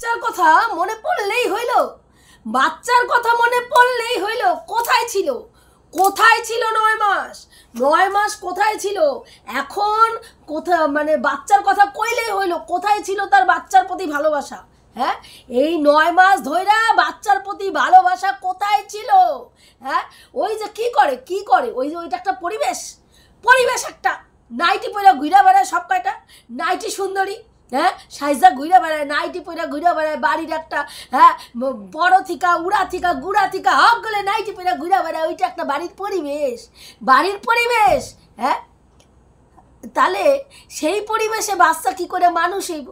বাচ্চার কথা মনে পড়লেই হইল, বাচ্চার কথা মনে পড়লেই হইল। কোথায় ছিল, কোথায় ছিল 9 মাস, 9 মাস কোথায় ছিল? এখন কোথা মানে বাচ্চার কথা কইলেই হইল, কোথায় ছিল তার বাচ্চার প্রতি ভালোবাসা? হ্যাঁ, এই 9 মাস ধইরা বাচ্চার প্রতি ভালোবাসা কোথায় ছিল? হ্যাঁ, ওই যে কি করে ওই যে ওইটা একটা পরিবেশ একটা নাইটি পয়রা ঘুরা বেড়ায়, সব কয়টা নাইটি সুন্দরী, হ্যাঁ, সাইজা ঘুরে বেড়ায়, নাইটি পয়রা ঘুরে বেড়ায়, বাড়ির একটা, হ্যাঁ, বড় থিকা উড়া থিকা গুড়া থিকা হক গলে নাইটি পয়রা ঘুরে বেড়ায়, ওইটা একটা বাড়ির পরিবেশ। হ্যাঁ, তাহলে সেই পরিবেশে বাচ্চা কি করে মানুষ হইব?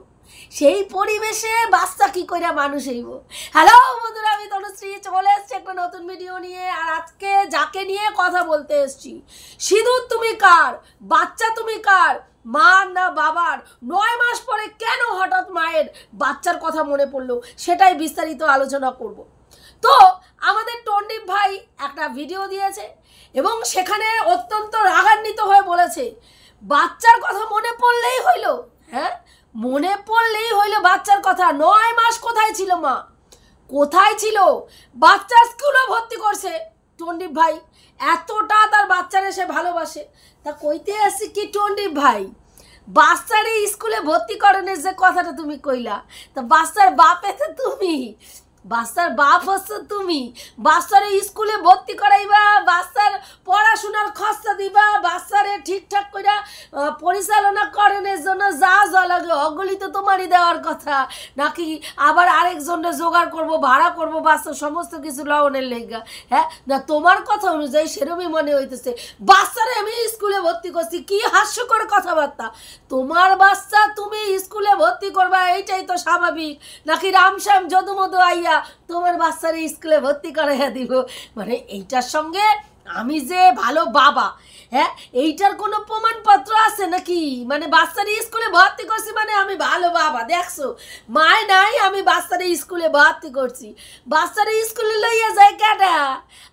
সেই পরিবেশে বাচ্চা কি করে মানুষ হইব? হ্যালো বন্ধুরা, আমি তনুশ্রী চলে এসছি একটা নতুন ভিডিও নিয়ে। আর আজকে যাকে নিয়ে কথা বলতে এসছি, সিঁদুর তুমি কার, বাচ্চা তুমি কার, মার না বাবার? 9 মাস পরে কেন হঠাৎ মায়ের বাচ্চার কথা মনে পড়লো, সেটাই বিস্তারিত আলোচনা করব। তো আমাদের টন্ডিপ ভাই একটা ভিডিও দিয়েছে এবং সেখানে অত্যন্ত রাগান্বিত হয়ে বলেছে, বাচ্চার কথা মনে পড়লেই হইল। হ্যাঁ, মনে পড়লেই হইল বাচ্চার কথা। 9 মাস কোথায় ছিল মা, কোথায় ছিল? বাচ্চা স্কুলে ভর্তি করছে টন্ডিপ ভাই, এতটা তার বাচ্চারে সে ভালোবাসে। তা কইতে আসি কি টন্ডিপ ভাই, বাচ্চারে স্কুলে ভর্তি করানোর যে কথাটা তুমি কইলা, তা বাচ্চার বাপে তো তুমি, বাচ্চার বাপ হচ্ছে তুমি। বাচ্চারে স্কুলে ভর্তি করাইবা, বাচ্চার পড়াশোনার খরচা দিবা, বাচ্চারে ঠিকঠাক করে পরিচালনা করানোর জন্য যা লাগে ওগুলি তো তোমারই দেওয়ার কথা, নাকি আবার আরেকজনের জোগাড় করবো, ভাড়া করবো বাচ্চা সমস্ত কিছু লওনের লেগা? হ্যাঁ, না তোমার কথা অনুযায়ী সেরকমই মনে হইতেছে। বাচ্চারে আমি স্কুলে ভর্তি করছি, কি হাস্যকর কথাবার্তা! তোমার বাচ্চা তুমি স্কুলে ভর্তি করবা, এইটাই তো স্বাভাবিক, নাকি রামশ্যাম যদুমধু আইয়া তোমার বাচ্চারে স্কুলে ভর্তি করাইয়া দিব? মানে এইটার সঙ্গে আমি যে ভালো বাবা, হ্যাঁ, এইটার কোনো প্রমাণপত্র আছে নাকি? মানে বাচ্চারে স্কুলে ভর্তি করছি মানে আমি ভালো বাবা? দেখছো, মায় নাই, আমি বাচ্চারে স্কুলে ভর্তি করছি। বাচ্চারে স্কুলে লইয়া যায় কেডা?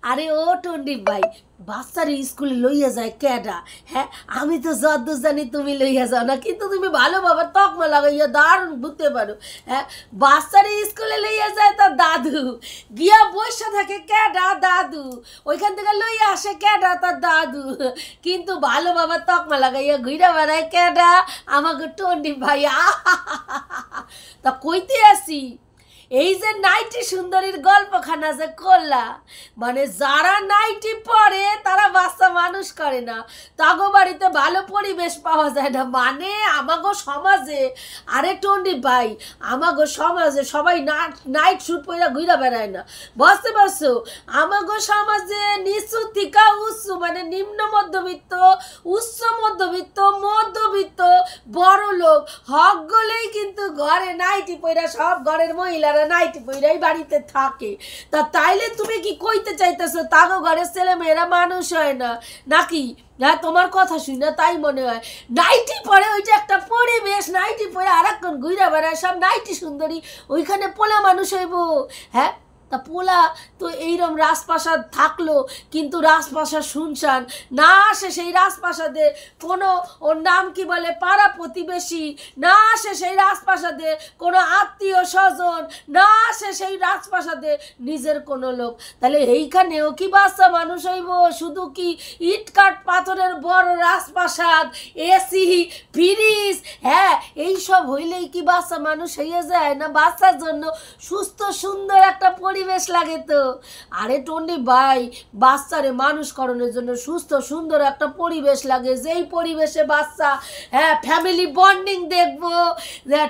আরে ও টন্ডিপ ভাই, বাচ্চারে স্কুলে লইয়া যায় কেডা? হ্যাঁ, আমি তো যদ্দূর জানি তুমি লইয়া যাও না, কিন্তু তুমি ভালো বাবা তকমা লাগাইয়া দারুণ বুঝতে পারো। হ্যাঁ, বাচ্চারে স্কুলে লইয়া যায় তার দাদু, গিয়া বসে থাকে কেডা? দাদু। ওইখান থেকে লইয়া আসে কেডা? তার দাদু। কিন্তু ভালো বাবা তকমা লাগাইয়া ঘুরে বেড়ায় কেডা? আমাকে টন্ডিপ ভাই। তা কইতে আসি, এই যে নাইটি সুন্দরীর গল্পখানা যে করলা, মানে যারা নাইটি পরে তারা বাচ্চা মানুষ করে না, তাগো বাড়িতে ভালো পরিবেশ পাওয়া যায় না। মানে আমাগো সমাজে, আরে টন্ডিপ ভাই, আমাগো সমাজে সবাই নাইট শুট পরে ঘুরে বেড়ায় না, বুঝতে পারছো? আমাগো সমাজে নিচু থিকা উচ্চ, মানে নিম্ন মধ্যবিত্ত, উচ্চ মধ্যবিত্ত, মধ্যবিত্ত, বড় লোক হক গলেই কিন্তু ঘরে নাইটি পয়রা, সব ঘরের মহিলারা নাইটি পয়রাই বাড়িতে থাকে। তা তাইলে তুমি কি কইতে চাইতেছো তাগো ঘরের ছেলে মেয়েরা মানুষ হয় না নাকি? হ্যাঁ, তোমার কথা শুই না তাই মনে হয়। নাইটি পরে ওইটা একটা পরিবেশ, নাইটি পরে আরেকক্ষণ ঘুরে বেড়ায় সব নাইটি সুন্দরী, ওইখানে পোলা মানুষ হইব? হ্যাঁ, তা পোলা তো এইরকম রাজপ্রাসাদ থাকলো, কিন্তু রাজপ্রাসাদ শুনশান, না আসে সেই রাজপ্রাসাদে কোনো, ওর নাম কি বলে, পাড়া প্রতিবেশী, না আসে সেই রাজপ্রাসাদে কোনো আত্মীয় স্বজন, না আসে সেই রাজপ্রাসাদে নিজের কোনো লোক। তাহলে এইখানেও কি বাচ্চা মানুষ হইব? শুধু কি ইট কাঠ পাথরের বড় রাজপ্রাসাদ, এসি, ফ্রিজ, হ্যাঁ, এইসব হইলেই কি বাচ্চা মানুষ হইয়া যায়? না বাচ্চার জন্য সুস্থ সুন্দর একটা পরিবেশ লাগে তো। আরে টন্ডিপ ভাই, বাচ্চারে মানুষ করানোর জন্য সুস্থ সুন্দর একটা পরিবেশ লাগে, যেই পরিবেশে বাচ্চা, হ্যাঁ, ফ্যামিলি বন্ডিং দেখবো,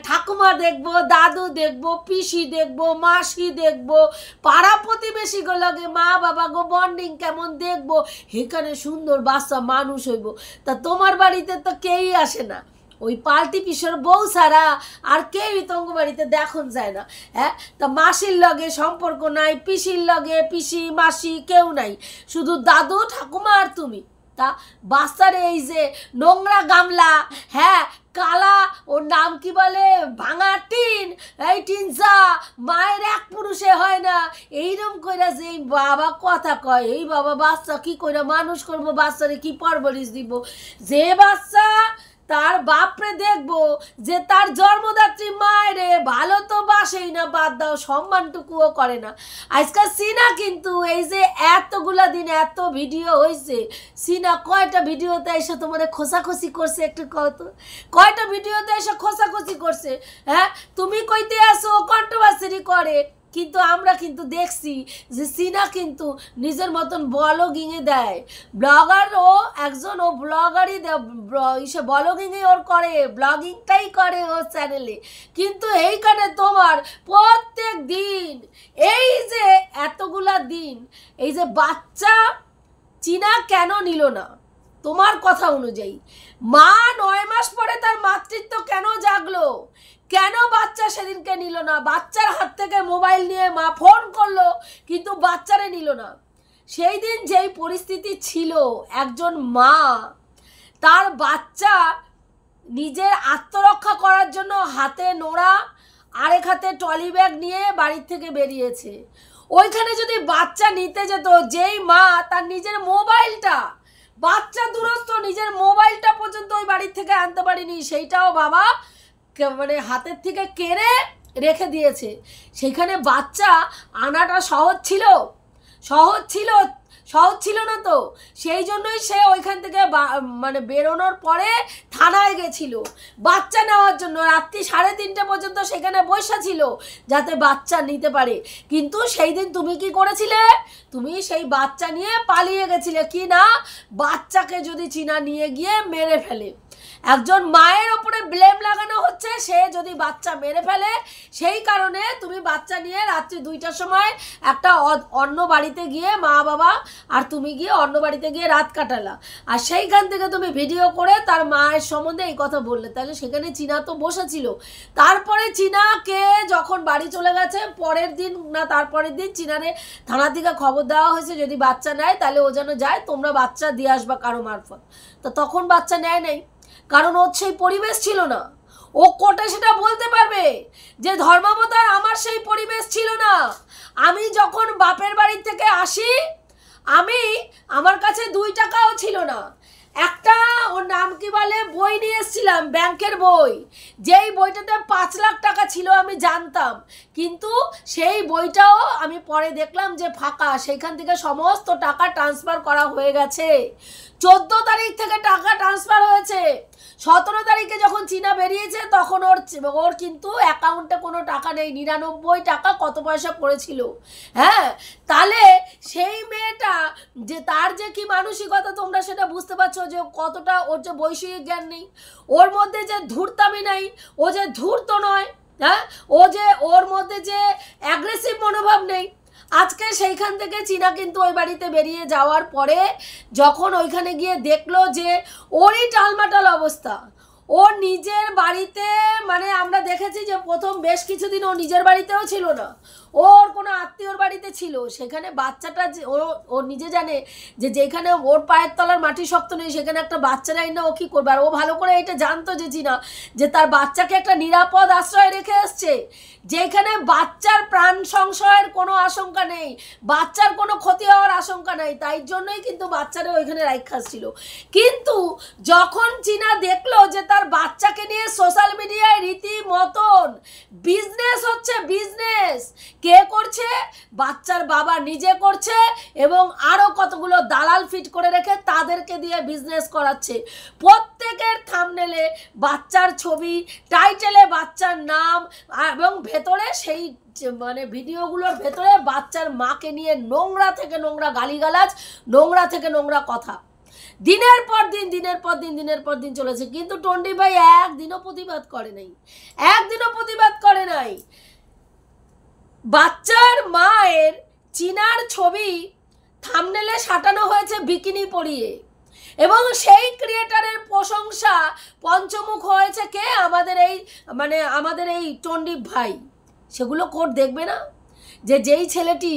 ঠাকুমা দেখবো, দাদু দেখবো, পিসি দেখবো, মাসি দেখবো, পাড়া প্রতিবেশী গো লাগে, মা বাবা গো বন্ডিং কেমন দেখবো, এখানে সুন্দর বাচ্চা মানুষ হইব। তা তোমার বাড়িতে তো কেউই আসে না, ওই পাল্টি পিসর বউ ছাড়া আর কেউই তঙ্গ বাড়িতে দেখুন যায় না। হ্যাঁ, তা মাসির লগে সম্পর্ক নাই, পিসির লগে পিসি মাসি কেউ নাই, শুধু দাদু ঠাকুমা আর তুমি। তা বাচ্চারে এই যে নোংরা গামলা, হ্যাঁ, কালা, ওর নাম কি বলে, ভাঙা টিন, এই টিন যা মায়ের এক পুরুষে হয় না, এইরকম করে যে বাবা কথা কয়, এই বাবা বাচ্চা কি করে মানুষ করবো, বাচ্চারে কি পরবরিশ দিব? যে বাচ্চা তার বাপরে দেখবো যে তার জন্মদাত্রী মায়েরে ভালো তো বাসেই না, বাদ দাও সম্মানটুকুও করে না। আজকাল সিনা কিন্তু এই যে এতগুলা দিন এত ভিডিও হয়েছে, সিনা কয়টা ভিডিওতে এসে তোমার খোসাখসি করছে? একটু কত কয়টা ভিডিওতে এসে খোসাখসি করছে? হ্যাঁ, তুমি কইতে আসো কন্ট্রোভার্সি করে, কিন্তু আমরা কিন্তু দেখছি যে সিনা কিন্তু নিজের মতন ব্লগিংয়ে দেয়, ব্লগার ও একজন, ও ব্লগারই ব্লগিংয়ে ওর করে, ব্লগিংটাই করে ওর চ্যানেলে। কিন্তু এইখানে তোমার প্রত্যেক দিন এই যে এতগুলা দিন এই যে বাচ্চা চীনা কেন নিল না তোমার কথা অনুযায়ী? মা 9 মাস পরে তার মাতৃত্ব কেন জাগলো? কেন বাচ্চা সেদিনকে নিল না? বাচ্চার হাত থেকে মোবাইল নিয়ে মা ফোন করলো, কিন্তু বাচ্চারে নিল না। সেই দিন যেই পরিস্থিতি ছিল, একজন মা তার বাচ্চা নিজের আত্মরক্ষা করার জন্য হাতে নোড়া আরেক হাতে ট্রলি ব্যাগ নিয়ে বাড়ির থেকে বেরিয়েছে। ওইখানে যদি বাচ্চা নিতে যেত, যেই মা তার নিজের মোবাইলটা, বাচ্চা দূরস্থ, নিজের মোবাইলটা পর্যন্ত ওই বাড়ির থেকে আনতে পারিনি, সেইটাও বাবা মানে হাতের থেকে কেড়ে রেখে দিয়েছে। সেখানে বাচ্চা আনাটা সহজ ছিল? সহজ ছিল না তো। সেই জন্যই সে ওইখান থেকে মানে বেরোনোর পরে থানায় গেছিল বাচ্চা নেওয়ার জন্য। রাত্রি 3:30 পর্যন্ত সেখানে বসা ছিল যাতে বাচ্চা নিতে পারে। কিন্তু সেই দিন তুমি কি করেছিলে? তুমি সেই বাচ্চা নিয়ে পালিয়ে গেছিলে। কি না, বাচ্চাকে যদি চীনা নিয়ে গিয়ে মেরে ফেলে, একজন মায়ের ওপরে ব্লেম লাগানো হচ্ছে, সে যদি বাচ্চা মেরে ফেলে, সেই কারণে তুমি বাচ্চা নিয়ে রাত্রি 2টার সময় একটা অন্য বাড়িতে গিয়ে, মা বাবা আর তুমি গিয়ে অন্য বাড়িতে গিয়ে রাত কাটালা, আর সেইখান থেকে তুমি ভিডিও করে তার মায়ের সম্বন্ধে এই কথা বললে। তাহলে সেখানে চীনা তো বসেছিল। তারপরে চীনাকে যখন বাড়ি চলে গেছে, পরের দিন না তারপরের দিন চীনারে থানা থেকে খবর দেওয়া হয়েছে যদি বাচ্চা নেয় তাহলে ও যেন যায়, তোমরা বাচ্চা দিয়ে আসবা কারো মারফত। তো তখন বাচ্চা নেয় নাই, কারণ ওর সেই পরিবেশ ছিল না। ও কোর্টে সেটা বলতে পারবে যে ধর্মাবতার আমার সেই পরিবেশ ছিল না। আমি যখন বাপের বাড়ি থেকে আসি, আমার কাছে 2 টাকাও ছিল না। একটা ওর নাম কি বলে বই নিয়ে এসেছিলাম, ব্যাংকের বই, যেই বইটাতে 5 লাখ টাকা ছিল আমি জানতাম, কিন্তু সেই বইটাও আমি পরে দেখলাম যে ফাঁকা। সেইখান থেকে সমস্ত টাকা ট্রান্সফার করা হয়ে গেছে। 14 তারিখ থেকে টাকা ট্রান্সফার হয়েছে। 17 তারিখে যখন চীনা বেরিয়েছে তখন ওর কিন্তু অ্যাকাউন্টে কোনো টাকা নেই। 99 টাকা কত পয়সা পড়েছিল। হ্যাঁ, তাহলে সেই মেয়েটা যে তার যে কি মানসিকতা তোমরা সেটা বুঝতে পারছো, যে কতটা ওর যে বৈষয়িক জ্ঞান নেই, ওর মধ্যে যে ধূর্তামি নাই, ও যে ধূর্ত নয়, হ্যাঁ, ও যে ওর মধ্যে যে অ্যাগ্রেসিভ মনোভাব নেই। আজকে সেইখান থেকে চীনা কিন্তু ওই বাড়িতে বেরিয়ে যাওয়ার পরে যখন ওইখানে গিয়ে দেখলো যে ওরই টালমাটাল অবস্থা, ও নিজের বাড়িতে, মানে আমরা দেখেছি যে প্রথম বেশ কিছুদিন ও নিজের বাড়িতেও ছিল না, ওর কোনো আত্মীয়র বাড়িতে ছিল। সেখানে বাচ্চাটা ও নিজে জানে যে যেখানে ওর পায়ের তলার মাটি শক্ত নেই, সেখানে একটা বাচ্চারাই না ও কী করবে। আর ও ভালো করে এটা জানতো যে চীনা, যে তার বাচ্চাকে একটা নিরাপদ আশ্রয় রেখে এসছে, যেখানে বাচ্চার প্রাণ সংশয়ের কোনো আশঙ্কা নেই, বাচ্চার কোনো ক্ষতি হওয়ার আশঙ্কা নেই। তাই জন্যই কিন্তু বাচ্চারা ওইখানে রাখা ছিল। কিন্তু যখন চীনা দেখলো যে তার বাচ্চাকে নিয়ে সোশ্যাল মিডিয়ায় রীতিমতন বিজনেস হচ্ছে, বিজনেস কে করছে? বাচ্চার বাবা নিজে করছে, এবং আরও কতগুলো দালাল ফিট করে রেখে তাদেরকে দিয়ে বিজনেস করাচ্ছে। প্রত্যেকের থাম্বনেলে বাচ্চার ছবি, টাইটেলে বাচ্চার নাম, এবং ভেতরে সেই মানে ভিডিওগুলোর ভেতরে বাচ্চার মাকে নিয়ে নোংরা থেকে নোংরা গালিগালাজ, নোংরা থেকে নোংরা কথা দিনের পর দিন চলেছে। কিন্তু টন্ডি ভাই একদিনও প্রতিবাদ করে নাই। বাচ্চার মায়ের চীনার ছবি থাম্বনেলে সাটানো হয়েছে বিকিনি পরিয়ে, এবং সেই ক্রিয়েটারের প্রশংসা পঞ্চমুখ হয়েছে কে? আমাদের এই টন্ডি ভাই। সেগুলো কোর্ট দেখবে না? যেই ছেলেটি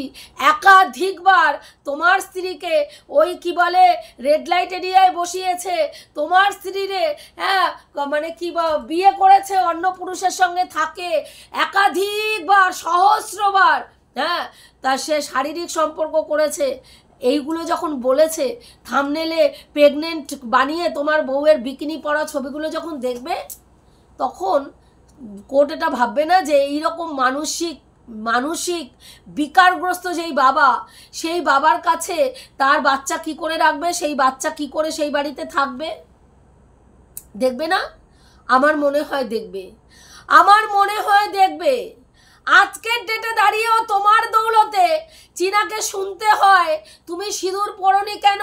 একাধিকবার তোমার স্ত্রীকে ওই কি বলে রেড লাইট এরিয়ায় বসিয়েছে, তোমার স্ত্রীরে মানে কি বিয়ে করেছে, অন্য পুরুষের সঙ্গে থাকে একাধিকবার, সহস্রবার, তা সে শারীরিক সম্পর্ক করেছে, এইগুলো যখন বলেছে, থাম্বনেলে প্রেগনেন্ট বানিয়ে তোমার বউয়ের বিকিনি পরা ছবিগুলো যখন দেখবে, তখন কোর্ট এটা ভাববে না যে এইরকম মানসিক বিকারগ্রস্ত যেই বাবা, সেই বাবার কাছে তার বাচ্চা কি করে রাখবে, সেই বাচ্চা কি করে সেই বাড়িতে থাকবে? দেখবে না? আমার মনে হয় দেখবে। আজকের ডেটে দাঁড়িয়েও তোমার দৌলতে চীনাকে শুনতে হয় তুমি সিঁদুর পরোনি কেন।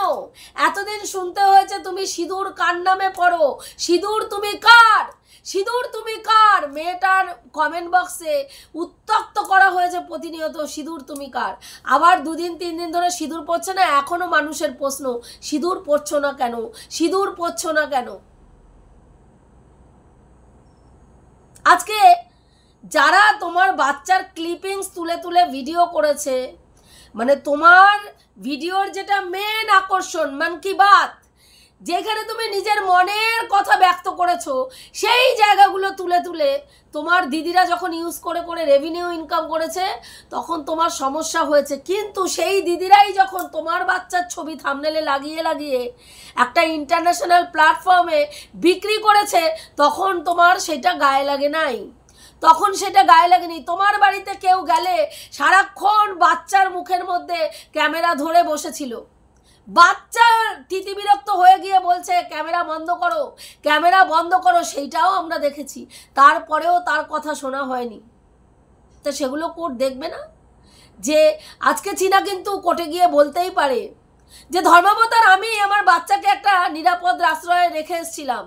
এতদিন শুনতে হয়েছে তুমি সিঁদুর কার নামে পড়ো, সিঁদুর তুমি কার। মেয়েটার কমেন্ট বক্সে উত্তক্ত করা হয়েছে প্রতিনিয়ত, সিঁদুর তুমি কার। আবার 2 দিন 3 দিন ধরে সিঁদুর পড়ছে না, এখনো মানুষের প্রশ্ন, সিঁদুর পড়ছো না কেন? আজকে যারা তোমার বাচ্চার ক্লিপিংস তুলে ভিডিও করেছে, মানে তোমার ভিডিওর যেটা মেন আকর্ষণ মন কি বাত, যেখানে তুমি নিজের মনের কথা ব্যক্ত করেছো, সেই জায়গাগুলো তুলে তোমার দিদিরা যখন ইউজ করে রেভিনিউ ইনকাম করেছে, তখন তোমার সমস্যা হয়েছে। কিন্তু সেই দিদিরাই যখন তোমার বাচ্চার ছবি থাম্বনেলে লাগিয়ে একটা ইন্টারন্যাশনাল প্ল্যাটফর্মে বিক্রি করেছে, তখন তোমার সেটা গায়ে লাগেনি। তোমার বাড়িতে কেউ গেলে সারাক্ষণ বাচ্চার মুখের মধ্যে ক্যামেরা ধরে বসেছিল, বাচ্চা তিতিবিরক্ত হয়ে গিয়ে বলছে ক্যামেরা বন্ধ করো, সেইটাও আমরা দেখেছি। তারপরেও তার কথা শোনা হয়নি। তো সেগুলো কোর্ট দেখবে না? যে আজকে চীনা কিন্তু কোর্টে গিয়ে বলতেই পারে যে ধর্মাবতার আমি আমার বাচ্চাকে একটা নিরাপদ আশ্রয়ে রেখে এসেছিলাম,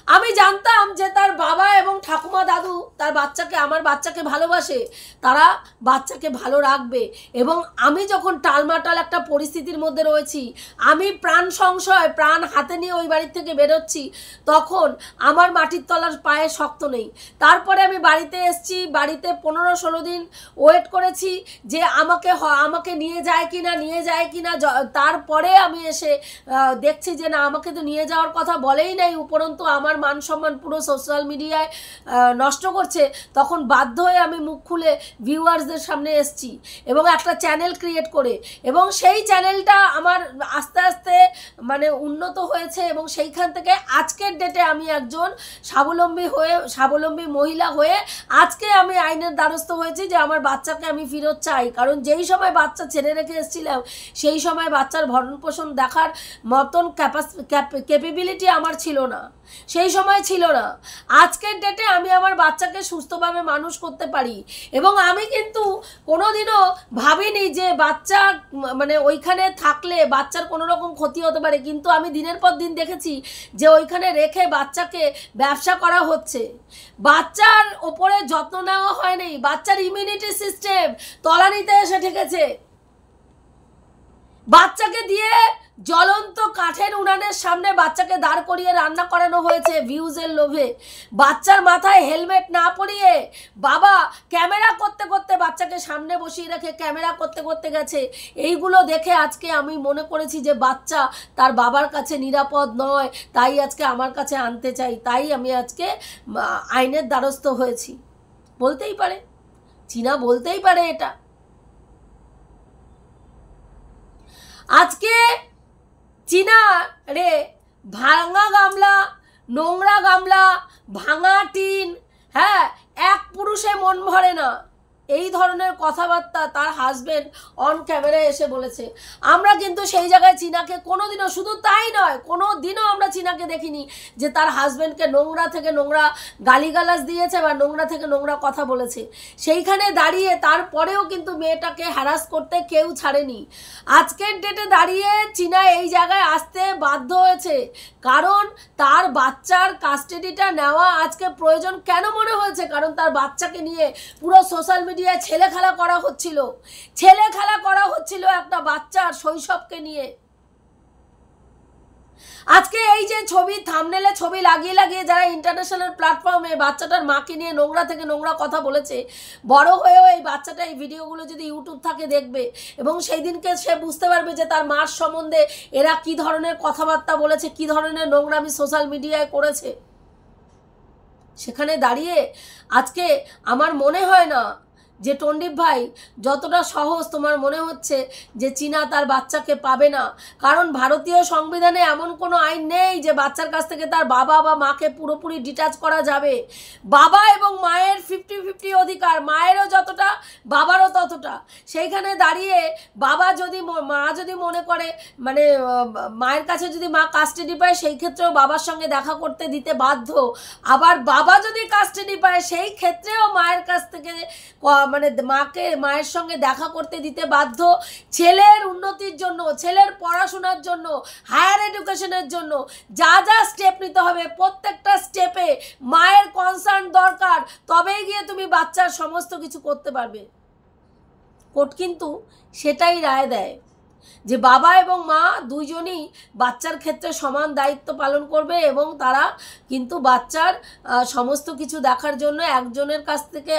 আমি জানতাম যে তার বাবা এবং ঠাকুমা দাদু আমার বাচ্চাকে ভালোবাসে, তারা বাচ্চাকে ভালো রাখবে। এবং আমি যখন টালমাটাল একটা পরিস্থিতির মধ্যে রয়েছি, আমি প্রাণ সংশয়, প্রাণ হাতে নিয়ে ওই বাড়ির থেকে বেরোচ্ছি, তখন আমার মাটির তলার পায়ে শক্ত নেই। তারপরে আমি বাড়িতে এসেছি, বাড়িতে 15-16 দিন ওয়েট করেছি যে আমাকে নিয়ে যায় কিনা। তারপরে আমি এসে দেখছি যে না, আমাকে তো নিয়ে যাওয়ার কথা বলেই নাই, উপরন্তু আমার মান সম্মান পুরো সোশ্যাল মিডিয়ায় নষ্ট করছে। তখন বাধ্য হয়ে আমি মুখ খুলে ভিউয়ার্সদের সামনে এসেছি এবং একটা চ্যানেল ক্রিয়েট করে, এবং সেই চ্যানেলটা আমার আস্তে আস্তে মানে উন্নত হয়েছে। এবং সেইখান থেকে আজকের ডেটে আমি একজন স্বাবলম্বী মহিলা হয়ে আজকে আমি আইনের দ্বারস্থ হয়েছি যে আমার বাচ্চাকে আমি ফেরত চাই। কারণ যেই সময় বাচ্চা ছেড়ে রেখে এসেছিলাম, সেই সময় বাচ্চার ভরণ পোষণ দেখার মতন ক্যাপাবিলিটি আমার ছিল না, সেই সময় ছিল না। আজকের ডেটে আমি আমার বাচ্চাকে সুস্থভাবে মানুষ করতে পারি। এবং আমি কিন্তু কোনোদিনও ভাবিনি যে বাচ্চা মানে ওইখানে থাকলে বাচ্চার কোনো রকম ক্ষতি হতে পারে। কিন্তু আমি দিনের পর দিন দেখেছি যে ওইখানে রেখে বাচ্চাকে ব্যবসা করা হচ্ছে, বাচ্চার ওপরে যত্ন নেওয়া হয়নি, বাচ্চার ইমিউনিটি সিস্টেম তলানিতে এসে ঠেকেছে। বাচ্চাকে দিয়ে জ্বলন্ত কাঠের উনানের সামনে বাচ্চাকে দাঁড় করিয়ে রান্না করানো হয়েছে ভিউজের লোভে। বাচ্চার মাথায় হেলমেট না পরিয়ে বাবা ক্যামেরা করতে বাচ্চাকে সামনে বসিয়ে রেখে ক্যামেরা করতে গেছে। এইগুলো দেখে আজকে আমি মনে করেছি যে বাচ্চা তার বাবার কাছে নিরাপদ নয়, তাই আজকে আমার কাছে আনতে চাই, তাই আমি আজকে আইনের দ্বারস্থ হয়েছি। বলতেই পারে, চীনা বলতেই পারে এটা। আজকে চীনা রে ভাঙা গামলা, নোংরা গামলা, ভাঙা টিন, হ্যাঁ, এক পুরুষে মন ভরে না, এই ধরনের কথাবার্তা তার হাজবেন্ড অন ক্যামেরায় এসে বলেছে। আমরা কিন্তু সেই জায়গায় চীনাকে কোনোদিনও, শুধু তাই নয়, কোনোদিনও আমরা চীনাকে দেখিনি যে তার হাজবেন্ডকে নোংরা থেকে নোংরা গালিগালাজ দিয়েছে বা নোংরা থেকে নোংরা কথা বলেছে। সেইখানে দাঁড়িয়ে তারপরেও কিন্তু মেয়েটাকে হ্যারাস করতে কেউ ছাড়েনি। আজকের ডেটে দাঁড়িয়ে চীনা এই জায়গায় আসতে বাধ্য হয়েছে, কারণ তার বাচ্চার কাস্টাডিটা নেওয়া আজকে প্রয়োজন কেন মনে হয়েছে? কারণ তার বাচ্চাকে নিয়ে পুরো সোশ্যাল মিডিয়ায় ছেলে খেলা করা হচ্ছিল একটা বাচ্চার শৈশবকে নিয়ে। আজকে এই যে ছবি, থাম্বনেলে ছবি লাগিয়ে যারা ইন্টারন্যাশনাল প্ল্যাটফর্মে বাচ্চাটার মাকে নিয়ে নোংরা থেকে নোংরা কথা বলেছে, বড় হয়েও এই বাচ্চাটা এই ভিডিওগুলো যদি ইউটিউব থাকে দেখবে, এবং সেই দিনকে সে বুঝতে পারবে যে তার মার সম্বন্ধে এরা কি ধরনের কথাবার্তা বলেছে, কি ধরনের নোংরামি সোশ্যাল মিডিয়ায় করেছে। সেখানে দাঁড়িয়ে আজকে আমার মনে হয় না যে টন্ডিপ ভাই যতটা সহজ তোমার মনে হচ্ছে যে চীনা তার বাচ্চাকে পাবে না, কারণ ভারতীয় সংবিধানে এমন কোনো আইন নেই যে বাচ্চার কাছ থেকে তার বাবা বা মাকে পুরোপুরি ডিটাচ করা যাবে। বাবা এবং মায়ের 50-50 অধিকার, মায়েরও যতটা বাবারও ততটা। সেইখানে দাঁড়িয়ে মা যদি মনে করে মানে মায়ের কাছে যদি মা কাস্টাডি পায় সেই ক্ষেত্রেও বাবার সঙ্গে দেখা করতে দিতে বাধ্য, আবার বাবা যদি কাস্টাডি পায় সেই ক্ষেত্রেও মায়ের কাছ থেকে মানে মায়ের সঙ্গে দেখা করতে দিতে বাধ্য। ছেলের উন্নতির জন্য, ছেলের পড়াশোনার জন্য, হায়ার এডুকেশনের জন্য যা যা স্টেপ নিতে হবে প্রত্যেকটা স্টেপে মায়ের কনসার্ন দরকার, তবেই গিয়ে তুমি বাচ্চার সমস্ত কিছু করতে পারবে। কোর্ট কিন্তু সেটাই রায় দেয় যে বাবা এবং মা দুইজনই বাচ্চার ক্ষেত্রে সমান দায়িত্ব পালন করবে এবং তারা কিন্তু বাচ্চার সমস্ত কিছু দেখার জন্য একজনের কাছ থেকে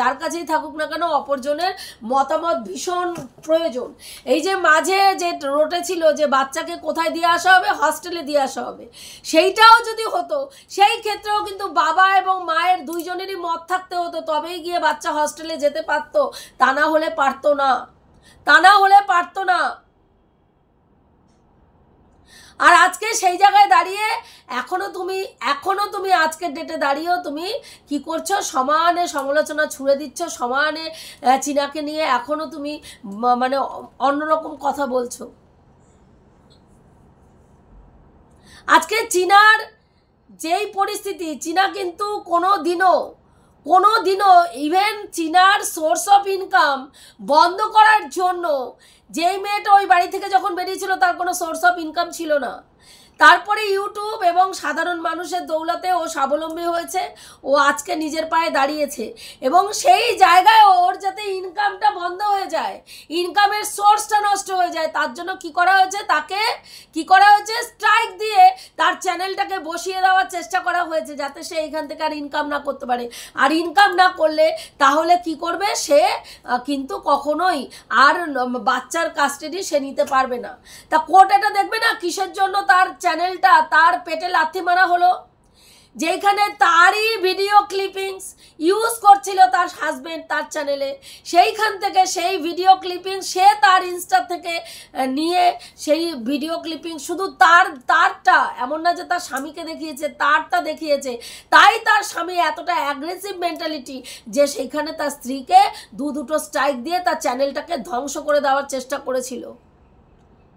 যার কাছেই থাকুক না কেন অপরজনের মতামত ভীষণ প্রয়োজন। এই যে মাঝে যে রটেছিল যে বাচ্চাকে কোথায় দিয়ে আসা হবে, হস্টেলে দিয়ে আসা হবে, সেইটাও যদি হতো সেই ক্ষেত্রেও কিন্তু বাবা এবং মায়ের দুইজনেরই মত থাকতে হতো, তবেই গিয়ে বাচ্চা হস্টেলে যেতে পারতো, তা না হলে পারতো না। আর আজকে সেই জায়গায় দাঁড়িয়ে এখনো তুমি আজকের ডেটে দাঁড়িয়েও তুমি কি করছো, সমানে সমালোচনা ছুড়ে দিচ্ছ, সমানে চীনাকে নিয়ে এখনো তুমি মানে অন্যরকম কথা বলছো। আজকে চীনার যেই পরিস্থিতি, চীনা কিন্তু কোনো দিনও ইভেন চীনার সোর্স অফ ইনকাম বন্ধ করার জন্য যেই মেয়েটা ওই বাড়ি থেকে যখন বেরিয়েছিল তার কোনো সোর্স অফ ইনকাম ছিল না, তারপরে ইউটিউব এবং সাধারণ মানুষের দৌলতে ও স্বাবলম্বী হয়েছে, ও আজকে নিজের পায়ে দাঁড়িয়েছে এবং সেই জায়গায় ওর যাতে ইনকামটা বন্ধ হয়ে যায়, ইনকামের সোর্সটা নষ্ট হয়ে যায়, তার জন্য কি করা হয়েছে স্ট্রাইক দিয়ে তার চ্যানেলটাকে বসিয়ে দেওয়ার চেষ্টা করা হয়েছে যাতে সে এইখান থেকে আর ইনকাম না করতে পারে। আর ইনকাম না করলে তাহলে কি করবে, সে কিন্তু কখনোই আর বাচ্চার কাস্টাডি সে নিতে পারবে না। তা কোর্ট এটা দেখবে না কিসের জন্য তার চ্যানেলটা তার পেটে লাথি মারা হলো, যেখানে তারই ভিডিও ক্লিপিংস ইউজ করছিল তার হাজবেন্ড তার চ্যানেলে, সেইখান থেকে সেই ভিডিও ক্লিপিং সে তার ইনস্টা থেকে নিয়ে সেই ভিডিও ক্লিপিং শুধু তারটা, এমন না যে তার স্বামীকে দেখিয়েছে, তারটা দেখিয়েছে, তাই তার স্বামী এতটা অ্যাগ্রেসিভ মেন্টালিটি যে সেইখানে তার স্ত্রীকে দুটো স্ট্রাইক দিয়ে তার চ্যানেলটাকে ধ্বংস করে দেওয়ার চেষ্টা করেছিল।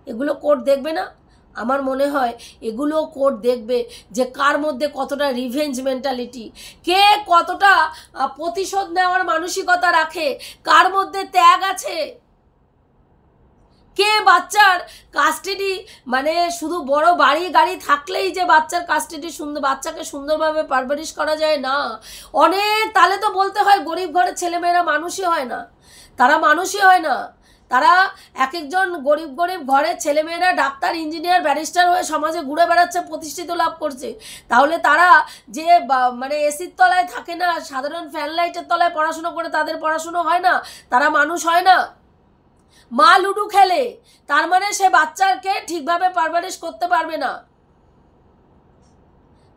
এগুলো কোর্ট দেখবে না? আমার মনে হয় এগুলো কোর্ট দেখবে যে কার মধ্যে কতটা রিভেঞ্জ মেন্টালিটি, কে কতটা প্রতিশোধ নেওয়ার মানসিকতা রাখে, কার মধ্যে ত্যাগ আছে, কে বাচ্চার কাস্টাডি মানে শুধু বড় বাড়ি গাড়ি থাকলেই যে বাচ্চার কাস্টাডি বাচ্চাকে সুন্দরভাবে পারভারিশ করা যায় না। তাহলে তো বলতে হয় গরিব ঘরের ছেলেমেয়েরা মানুষই হয় না, তারা এক একজন গরিব ঘরের ছেলেমেয়েরা ডাক্তার, ইঞ্জিনিয়ার, ব্যারিস্টার হয়ে সমাজে ঘুরে বেড়াচ্ছে, প্রতিষ্ঠিত লাভ করছে। তাহলে তারা যে মানে এসির তলায় থাকে না, সাধারণ ফ্যান লাইটের তলায় পড়াশুনো করে তাদের পড়াশুনো হয় না, তারা মানুষ হয় না। মা লুডো খেলে তার মানে সে বাচ্চাকে ঠিকভাবে পারভারিশ করতে পারবে না।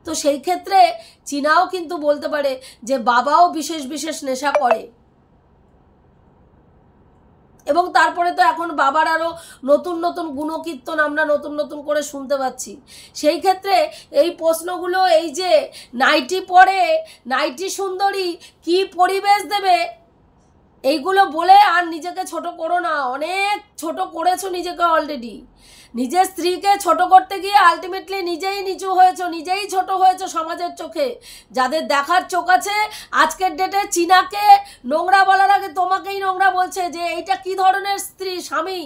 তো সেই ক্ষেত্রে চীনাও কিন্তু বলতে পারে যে বাবাও বিশেষ নেশা করে, এবং তারপরে তো এখন বাবার আরও নতুন গুণকীর্তন আমরা নতুন করে শুনতে পাচ্ছি। সেই ক্ষেত্রে এই প্রশ্নগুলো, এই যে নাইটি পরে নাইটি সুন্দরী কি পরিবেশ দেবে, এইগুলো বলে আর নিজেকে ছোট করো না। অনেক ছোট করেছো নিজেকে অলরেডি। নিজের স্ত্রীকে ছোট করতে গিয়ে আলটিমেটলি নিজেই নিচু হয়েছো, নিজেই ছোট হয়েছো সমাজের চোখে। যাদের দেখার চোখ আছে আজকের ডেটে চীনাকে নোংরা বলার আগে তোমাকেই নোংরা বলছে যে এইটা কি ধরনের স্বামী,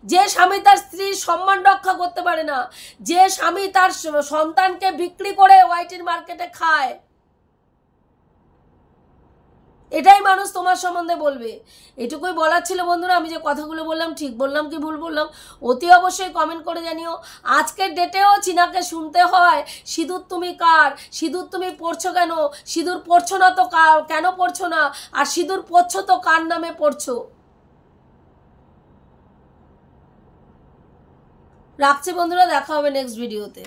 যে স্বামী তার স্ত্রীর সম্মান রক্ষা করতে পারে না, যে স্বামী তার সন্তানকে বিক্রি করে ওয়াইটির মার্কেটে খায়। এটাই মানুষ তোমার সম্বন্ধে বলবে। এটুকুই বলার ছিল বন্ধুরা। আমি যে কথাগুলো বললাম ঠিক বললাম কি ভুল বললাম অতি অবশ্যই কমেন্ট করে জানিও। আজকের ডেটেও চীনাকে শুনতে হয় সিঁদুর তুমি কার, সিঁদুর তুমি পড়ছো কেন, সিঁদুর পড়ছো না তো কেন পড়ছো না, আর সিঁদুর পড়ছো তো কার নামে পড়ছো। রাখছি বন্ধুরা, দেখা হবে নেক্সট ভিডিওতে।